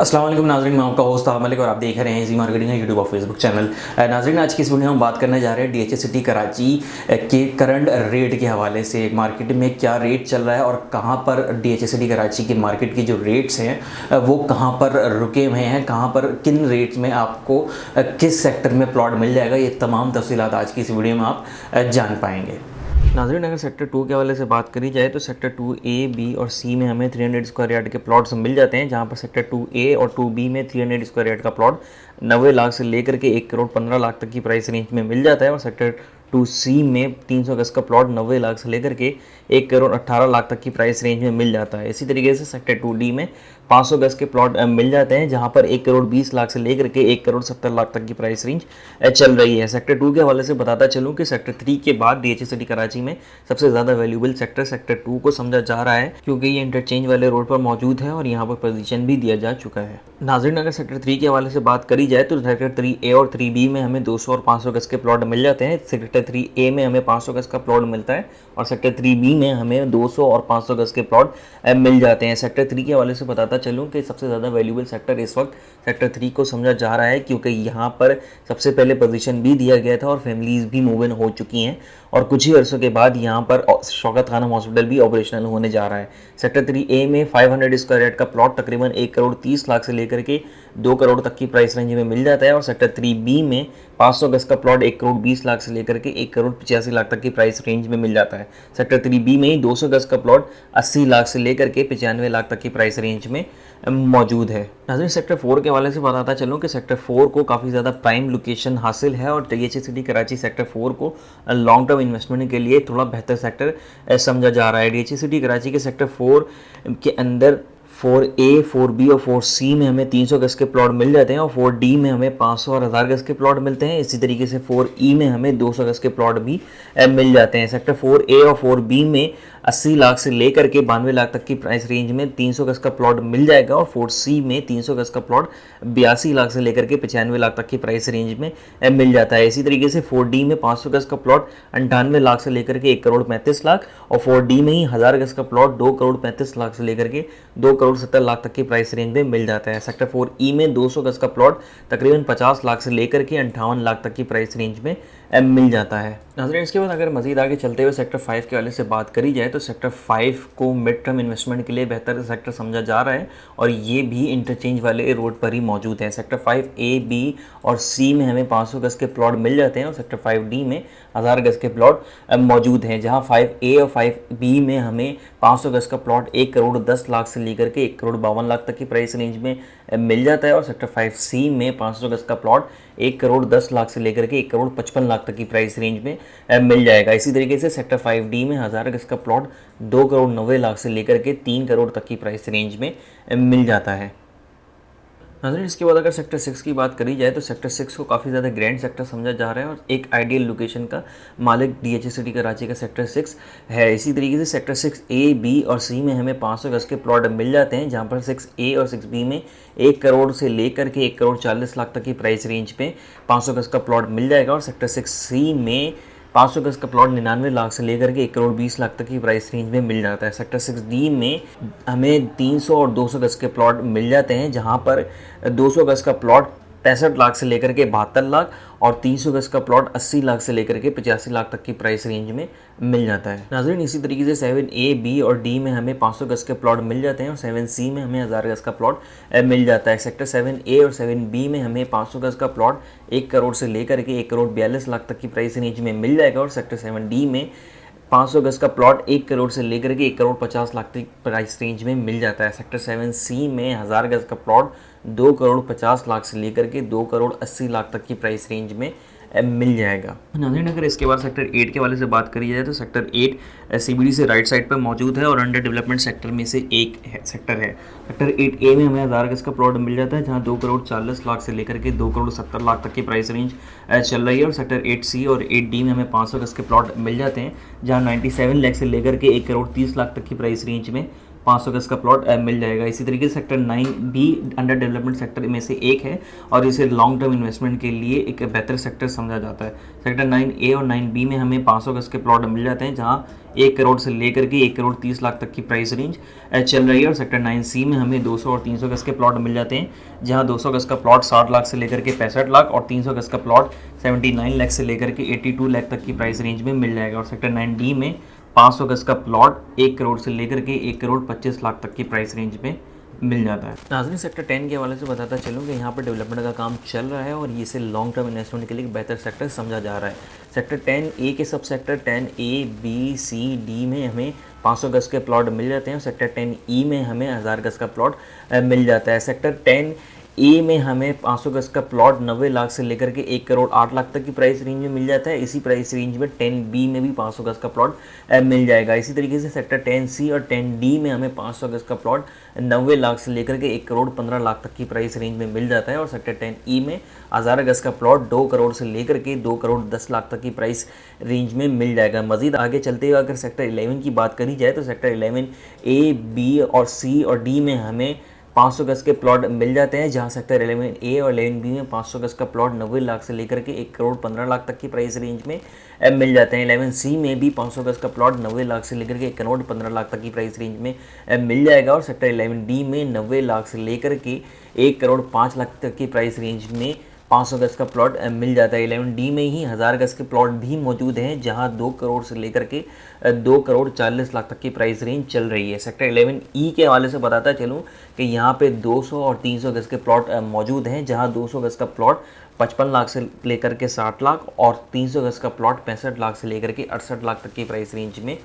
अस्सलाम वालेकुम नाज़रीन, मैं आपका होस्ट मलिक और आप देख रहे हैं इजी मार्केटिंग यूट्यूब और फेसबुक चैनल। नाज़रीन, आज की इस वीडियो में हम बात करने जा रहे हैं डीएचए सिटी कराची के करंट रेट के हवाले से। मार्केट में क्या रेट चल रहा है और कहां पर डीएचए सिटी कराची के मार्केट की जो रेट्स हैं वो कहां पर रुके हुए हैं, कहां पर किन रेट्स में आपको किस सेक्टर में प्लॉट मिल जाएगा, ये तमाम तफसीलात आज की इस वीडियो में आप जान पाएंगे। नाज़रीन, अगर सेक्टर 2 के हवाले से बात करी जाए तो सेक्टर 2A, B और C में हमें 300 स्क्वायर यार्ड के प्लॉट्स मिल जाते हैं, जहां पर सेक्टर 2A और 2B में 300 स्क्वायर यार्ड का प्लॉट 90 लाख से लेकर के 1 करोड़ 15 लाख तक की प्राइस रेंज में मिल जाता है। और सेक्टर 2C में 300 गज का प्लॉट 90 लाख से लेकर के 1 करोड़ 18 लाख तक की प्राइस रेंज में मिल जाता है। इसी तरीके से सेक्टर 2D में 500 गज के प्लॉट मिल जाते हैं, जहां पर 1 करोड़ 20 लाख से लेकर के 1 करोड़ 70 लाख तक की प्राइस रेंज चल रही है। सेक्टर 2 के हवाले से बताता चलूं कि सेक्टर 3 के बाद डीएचए सिटी कराची में सबसे ज़्यादा वैल्यूबल सेक्टर 2 को समझा जा रहा है, क्योंकि ये इंटरचेंज वाले रोड पर मौजूद है और यहाँ पर पोजीशन भी दिया जा चुका है। नाज़रीन, अगर सेक्टर 3 के हवाले से बात करी जाए तो सेक्टर 3A और 3B में हमें 200 और 500 गज के प्लॉट मिल जाते हैं। सेक्टर 3A में हमें 500 गज का प्लॉट मिलता है और सेक्टर 3B में हमें 200 और 500 गज के प्लॉट मिल जाते हैं। सेक्टर 3 के हवाले से बताता चलूँ कि सबसे ज़्यादा वैल्यूबल सेक्टर इस वक्त सेक्टर 3 को समझा जा रहा है, क्योंकि यहाँ पर सबसे पहले पोजीशन भी दिया गया था और फैमिलीज़ भी मूव इन हो चुकी हैं और कुछ ही अर्सों के बाद यहाँ पर शौकत खानम हॉस्पिटल भी ऑपरेशनल होने जा रहा है। सेक्टर 3A में 500 स्क्वायर यार्ड का प्लॉट तकरीबन 1 करोड़ 30 लाख से लेकर के 2 करोड़ तक की प्राइस रेंज में मिल जाता है और सेक्टर 3B में 500 गज का प्लॉट 1 करोड़ 20 लाख से लेकर के 1 करोड़ 85 लाख तक की प्राइस रेंज में मिल जाता है। सेक्टर 3B में ही 200 गज का प्लॉट 80 लाख से लेकर के 95 लाख तक की प्राइस रेंज में मौजूद है। नाज़रीन, सेक्टर 4 के हवाले से बताता चलूँ कि सेक्टर 4 को काफ़ी ज़्यादा प्राइम लोकेशन हासिल है और डीएचए सिटी कराची सेक्टर 4 को लॉन्ग टर्म इन्वेस्टमेंट के लिए थोड़ा बेहतर सेक्टर समझा जा रहा है। डीएचए सिटी कराची के सेक्टर 4 के अंदर 4A, 4B और 4C में हमें 300 गज के प्लॉट मिल जाते हैं और 4D में हमें 500 और 1000 गज के प्लॉट मिलते हैं। इसी तरीके से 4E में हमें 200 गज के प्लॉट भी मिल जाते हैं। सेक्टर 4A और 4B में 80 लाख से लेकर के 92 लाख तक की प्राइस रेंज में 300 गज का प्लॉट मिल जाएगा और 4C में 300 गज का प्लॉट 82 लाख से लेकर के 95 लाख तक की प्राइस रेंज में मिल जाता है। इसी तरीके से 4D में 500 गज का प्लॉट 98 लाख से लेकर के 1 करोड़ 35 लाख और 4D में ही 1000 गज का प्लॉट 2 करोड़ 35 लाख से लेकर के 2 करोड़ 70 लाख तक की प्राइस रेंज में मिल जाता है। सेक्टर 4E में 200 गज का प्लॉट तकरीबन 50 लाख से लेकर के 58 लाख तक की प्राइस रेंज में मिल जाता है। नाज़रीन, इसके बाद अगर मज़ीद आगे चलते हुए सेक्टर 5 के वाले से बात करी जाए तो सेक्टर 5 को मिड टर्म इन्वेस्टमेंट के लिए बेहतर सेक्टर समझा जा रहा है और ये भी इंटरचेंज वाले रोड पर ही मौजूद है। सेक्टर 5A, B और C में हमें 500 गज के प्लॉट मिल जाते हैं और सेक्टर 5D में 1000 गज के प्लॉट मौजूद हैं, जहां 5A और 5B में हमें 500 गज का प्लॉट 1 करोड़ 10 लाख से लेकर के 1 करोड़ 52 लाख तक की प्राइस रेंज में मिल जाता है और सेक्टर 5C में 500 गज का प्लॉट 1 करोड़ 10 लाख से लेकर के 1 करोड़ 55 लाख तक की प्राइस रेंज में मिल जाएगा। इसी तरीके से सेक्टर 5D में 1000 गज का प्लॉट 2 करोड़ 90 लाख से लेकर के 3 करोड़ तक की प्राइस रेंज में मिल जाता है। नाज़रीन, इसके बाद अगर सेक्टर 6 की बात करी जाए तो सेक्टर 6 को काफ़ी ज़्यादा ग्रैंड सेक्टर समझा जा रहा है और एक आइडियल लोकेशन का मालिक डीएचए सिटी कराची का सेक्टर 6 है। इसी तरीके से सेक्टर 6A, B और C में हमें 500 गज के प्लॉट मिल जाते हैं, जहां पर 6A और 6B में 1 करोड़ से लेकर के 1 करोड़ 40 लाख तक की प्राइस रेंज पे 500 गज का प्लॉट मिल जाएगा और सेक्टर 6C में 500 गज का प्लॉट 99 लाख से लेकर के 1 करोड़ 20 लाख तक की प्राइस रेंज में मिल जाता है। सेक्टर 6D में हमें 300 और 200 गज के प्लॉट मिल जाते हैं, जहां पर 200 गज का प्लॉट 65 लाख से लेकर के 72 लाख और 300 गज का प्लॉट 80 लाख से लेकर के 85 लाख तक की प्राइस रेंज में मिल जाता है। नाज़रीन, इसी तरीके से 7A, B और D में हमें 500 गज के प्लॉट मिल जाते हैं और 7C में हमें 1000 गज का प्लॉट मिल जाता है। सेक्टर 7A और 7B में हमें 500 गज का प्लॉट 1 करोड़ से लेकर के 1 करोड़ 42 लाख तक की प्राइस रेंज में मिल जाएगा और सेक्टर 7D में 500 गज का प्लॉट 1 करोड़ से लेकर के 1 करोड़ 50 लाख की प्राइस रेंज में मिल जाता है। सेक्टर 7C में 1000 गज का प्लॉट 2 करोड़ 50 लाख से लेकर के 2 करोड़ 80 लाख तक की प्राइस रेंज में मिल जाएगा। नाज़रीन, अगर इसके बाद सेक्टर 8 के वाले से बात करी जाए तो सेक्टर 8 CBD से राइट साइड पर मौजूद है और अंडर डेवलपमेंट सेक्टर में से एक सेक्टर है। सेक्टर 8A में हमें 1000 गज का प्लॉट मिल जाता है, जहां 2 करोड़ 40 लाख से लेकर के 2 करोड़ 70 लाख तक की प्राइस रेंज चल रही है और सेक्टर 8C और 8D में हमें 500 गज के प्लॉट मिल जाते हैं, जहां 97 लाख से लेकर के 1 करोड़ 30 लाख तक की प्राइस रेंज में 500 गज का प्लॉट मिल जाएगा। इसी तरीके से सेक्टर 9 भी अंडर डेवलपमेंट सेक्टर में से एक है और इसे लॉन्ग टर्म इन्वेस्टमेंट के लिए एक बेहतर सेक्टर समझा जाता है। सेक्टर 9A और 9B में हमें 500 गज के प्लॉट मिल जाते हैं, जहां 1 करोड़ से लेकर के 1 करोड़ 30 लाख तक की प्राइस रेंज चल रही है। और सेक्टर 9C में हमें 200 और 300 गज के प्लॉट मिल जाते हैं, जहां 200 गज का प्लॉट 60 लाख से लेकर के 65 लाख और 300 गज का प्लॉट 79 लाख से लेकर के 82 लाख तक की प्राइस रेंज में मिल जाएगा। और सेक्टर 9D में 500 गज का प्लॉट 1 करोड़ से लेकर के 1 करोड़ 25 लाख तक की प्राइस रेंज में मिल जाता है। नाज़रीन, सेक्टर 10 के हवाले से बताता चलूँ कि यहाँ पर डेवलपमेंट का काम चल रहा है और इसे लॉन्ग टर्म इन्वेस्टमेंट के लिए एक बेहतर सेक्टर समझा जा रहा है। सेक्टर 10A के सब sector 10A, B, C, D में हमें 500 गज के प्लॉट मिल जाते हैं और सेक्टर 10E में हमें 1000 गज का प्लॉट मिल जाता है। सेक्टर 10A में हमें 500 गज का प्लॉट 90 लाख से लेकर के 1 करोड़ 8 लाख तक की प्राइस रेंज में मिल जाता है। इसी प्राइस रेंज में 10B में भी 500 गज का प्लॉट मिल जाएगा। इसी तरीके से सेक्टर 10C और 10D में हमें 500 गज का प्लॉट 90 लाख से लेकर के 1 करोड़ 15 लाख तक की प्राइस रेंज में मिल जाता है। और सेक्टर 10E में 1000 गज का प्लॉट 2 करोड़ से लेकर के 2 करोड़ 10 लाख तक की प्राइस रेंज में मिल जाएगा। मजीद आगे चलते हुए अगर सेक्टर 11 की बात करी जाए तो सेक्टर 11A, B और C और D में हमें 500 गज के प्लॉट मिल जाते हैं, जहां सेक्टर 11A और 11B में 500 गज का प्लॉट 90 लाख से लेकर के 1 करोड़ 15 लाख तक की प्राइस रेंज में मिल जाते हैं। 11C में भी 500 गज का प्लॉट 90 लाख से लेकर के 1 करोड़ 15 लाख तक की प्राइस रेंज में मिल जाएगा। और सेक्टर 11D में 90 लाख से लेकर के 1 करोड़ 5 लाख तक की प्राइस रेंज में 500 गज का प्लॉट मिल जाता है। 11D में ही 1000 गज के प्लॉट भी मौजूद हैं, जहां 2 करोड़ से लेकर के 2 करोड़ 40 लाख तक की प्राइस रेंज चल रही है। सेक्टर 11E के हवाले से बताता चलूं कि यहाँ पे 200 और 300 गज के प्लॉट मौजूद हैं, जहां 200 गज का प्लॉट 55 लाख से लेकर के 60 लाख और 300 गज का प्लॉट 65 लाख से लेकर के 68 लाख तक की प्राइस रेंज में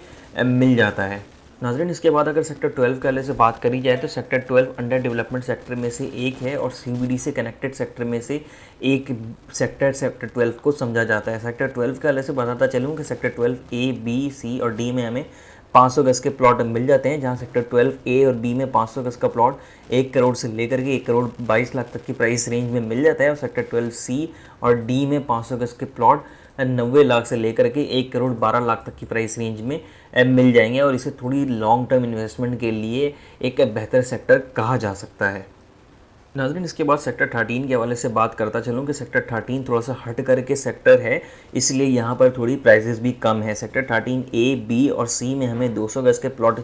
मिल जाता है। नाज़रीन, इसके बाद अगर सेक्टर 12 के हवाले से बात करी जाए तो सेक्टर 12 अंडर डेवलपमेंट सेक्टर में से एक है और CBD से कनेक्टेड सेक्टर में से एक सेक्टर 12 को समझा जाता है। सेक्टर 12 के हवाले से बताता चलूँ कि सेक्टर 12A, B, C और D में हमें 500 गज के प्लॉट मिल जाते हैं, जहां सेक्टर 12A और B में 500 गज का प्लॉट 1 करोड़ से लेकर के 1 करोड़ 22 लाख तक की प्राइस रेंज में मिल जाता है। और सेक्टर 12C और D में 500 गज के प्लॉट 90 लाख से लेकर के 1 करोड़ 12 लाख तक की प्राइस रेंज में मिल जाएंगे और इसे थोड़ी लॉन्ग टर्म इन्वेस्टमेंट के लिए एक बेहतर सेक्टर कहा जा सकता है। नाज़रीन, इसके बाद सेक्टर 13 के हवाले से बात करता चलूँ कि सेक्टर 13 थोड़ा सा हट करके सेक्टर है, इसलिए यहाँ पर थोड़ी प्राइसेस भी कम है। सेक्टर 13A, B और C में हमें 200 गज के प्लॉट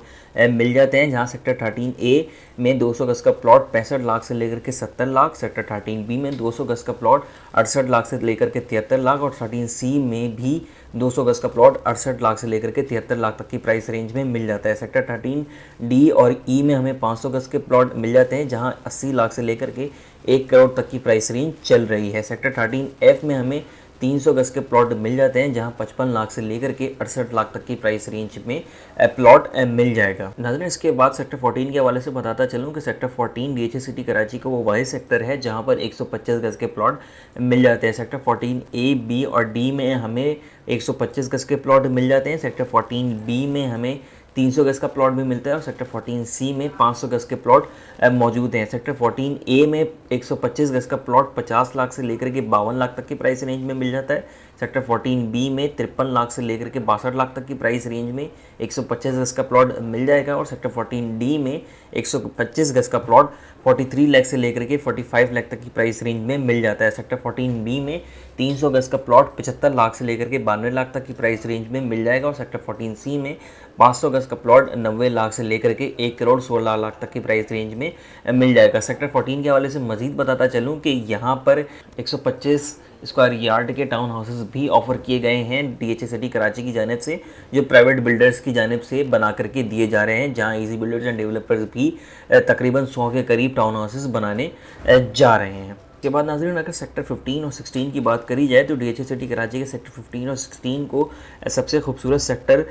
मिल जाते हैं, जहाँ सेक्टर 13A में 200 गज का प्लॉट 65 लाख से लेकर के 70 लाख, सेक्टर 13B में 200 गज का प्लॉट 68 लाख से लेकर के 73 लाख और 13C में भी 200 गज का प्लॉट 68 लाख से लेकर के 73 लाख तक की प्राइस रेंज में मिल जाता है। सेक्टर 13D और E में हमें 500 गज के प्लॉट मिल जाते हैं, जहां 80 लाख से लेकर के 1 करोड़ तक की प्राइस रेंज चल रही है। सेक्टर 13F में हमें 300 गज के प्लॉट मिल जाते हैं, जहां 55 लाख से लेकर के 68 लाख तक की प्राइस रेंज में प्लॉट मिल जाएगा। नाज़रीन, इसके बाद सेक्टर 14 के हवाले से बताता चलूँ कि सेक्टर 14 DHA सिटी कराची का वो वाहिद सेक्टर है जहां पर 125 गज के प्लॉट मिल जाते हैं। सेक्टर 14A, B और D में हमें 125 गज के प्लॉट मिल जाते हैं। सेक्टर 14B में हमें 300 गज का प्लॉट भी मिलता है और सेक्टर 14C में 500 गज के प्लॉट मौजूद हैं। सेक्टर 14A में 125 गज का प्लॉट 50 लाख से लेकर के 52 लाख तक की प्राइस रेंज में मिल जाता है। सेक्टर 14B में 53 लाख से लेकर के 62 लाख तक की प्राइस रेंज में 125 गज का प्लॉट मिल जाएगा और सेक्टर 14D में 125 गज का प्लॉट 43 लाख से लेकर के 45 लाख तक की प्राइस रेंज में मिल जाता है। सेक्टर 14B में 300 गज का प्लॉट 75 लाख से लेकर के 92 लाख तक की प्राइस रेंज में मिल जाएगा और सेक्टर 14C में 500 गज का प्लॉट 90 लाख से लेकर के 1 करोड़ 16 लाख तक की प्राइस रेंज में मिल जाएगा। सेक्टर 14 के हवाले से मजीद बताता चलूँ कि यहाँ पर 125 स्क्वायर यार्ड के टाउन हाउसेस भी ऑफर किए गए हैं DHA सिटी कराची की जानिब से, जो प्राइवेट बिल्डर्स की जानिब से बना करके दिए जा रहे हैं, जहां इजी बिल्डर्स एंड डेवलपर्स भी तकरीबन 100 के करीब टाउन हाउसेस बनाने जा रहे हैं। इसके बाद नाज़रीन, अगर सेक्टर 15 और 16 की बात करी जाए तो DHA सिटी कराची के सेक्टर 15 और 16 को सबसे खूबसूरत सेक्टर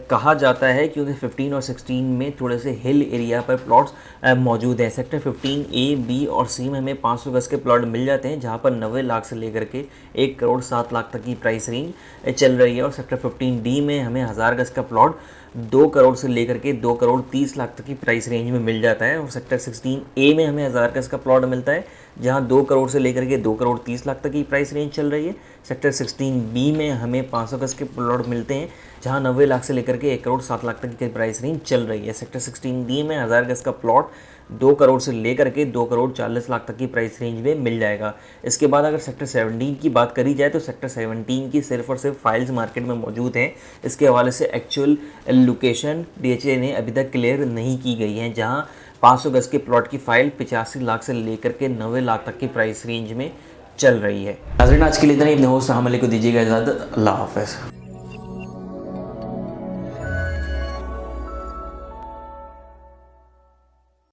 कहा जाता है, क्योंकि 15 और 16 में थोड़े से हिल एरिया पर प्लॉट्स मौजूद हैं। सेक्टर 15A, B और C में हमें 500 गज के प्लॉट मिल जाते हैं, जहां पर 90 लाख से लेकर के 1 करोड़ 7 लाख तक की प्राइस रेंज चल रही है और सेक्टर 15D में हमें 1000 गज का प्लॉट 2 करोड़ से लेकर के 2 करोड़ 30 लाख तक की प्राइस रेंज में मिल जाता है। और सेक्टर 16A में हमें 1000 गज का प्लॉट मिलता है, जहां 2 करोड़ से लेकर के 2 करोड़ 30 लाख तक की प्राइस रेंज चल रही है। सेक्टर 16B में हमें 500 गज के प्लॉट मिलते हैं, जहां 90 लाख से लेकर के 1 करोड़ 7 लाख तक की प्राइस रेंज चल रही है। सेक्टर 16D में 1000 गज का प्लॉट 2 करोड़ से लेकर के 2 करोड़ 40 लाख तक की प्राइस रेंज में मिल जाएगा। इसके बाद अगर सेक्टर 17 की बात करी जाए तो सेक्टर 17 की सिर्फ और सिर्फ फाइल्स मार्केट में मौजूद हैं। इसके हवाले से एक्चुअल लोकेशन DHA ने अभी तक क्लियर नहीं की गई है, जहां 500 गज के प्लॉट की फाइल 85 लाख से लेकर के 90 लाख तक की प्राइस रेंज में चल रही है। नाज़रीन, आज के लिए इतना ही। अपने होस्ट हामिद को दीजिएगा इजाज़त। अल्लाह हाफ़िज़।